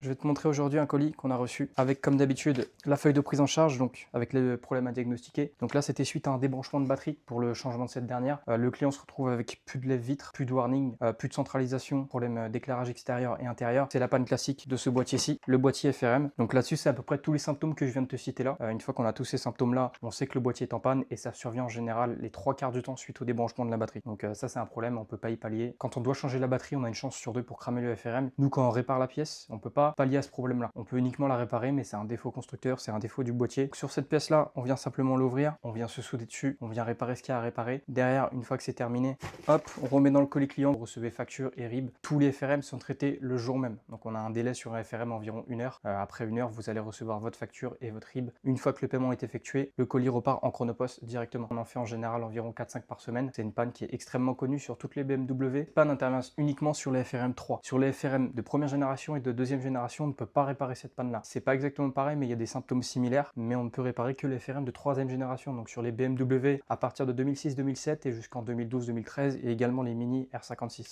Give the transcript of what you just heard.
Je vais te montrer aujourd'hui un colis qu'on a reçu avec, comme d'habitude, la feuille de prise en charge, donc avec les problèmes à diagnostiquer. Donc là, c'était suite à un débranchement de batterie pour le changement de cette dernière. Le client se retrouve avec plus de lève-vitre, plus de warning, plus de centralisation, problème d'éclairage extérieur et intérieur. C'est la panne classique de ce boîtier-ci, le boîtier FRM. Donc là-dessus, c'est à peu près tous les symptômes que je viens de te citer là. Une fois qu'on a tous ces symptômes-là, on sait que le boîtier est en panne et ça survient en général les 3 quarts du temps suite au débranchement de la batterie. Donc ça, c'est un problème, on peut pas y pallier. Quand on doit changer la batterie, on a une chance sur deux pour cramer le FRM. Nous, quand on répare la pièce, on peut pas pallier à ce problème-là. On peut uniquement la réparer, mais c'est un défaut constructeur, c'est un défaut du boîtier. Sur cette pièce-là, on vient simplement l'ouvrir, on vient se souder dessus, on vient réparer ce qu'il y a à réparer. Derrière, une fois que c'est terminé, hop, on remet dans le colis client, vous recevez facture et RIB. Tous les FRM sont traités le jour même. Donc on a un délai sur un FRM environ 1 heure. Après 1 heure, vous allez recevoir votre facture et votre RIB. Une fois que le paiement est effectué, le colis repart en chronopost directement. On en fait en général environ 4-5 par semaine. C'est une panne qui est extrêmement connue sur toutes les BMW. Panne intervient uniquement sur les FRM 3. Sur les FRM de première génération et de deuxième génération, on ne peut pas réparer cette panne-là. C'est pas exactement pareil, mais il y a des symptômes similaires, mais on ne peut réparer que les FRM de troisième génération. Donc sur les BMW à partir de 2006-2007 et jusqu'en 2012-2013 et également les Mini R56.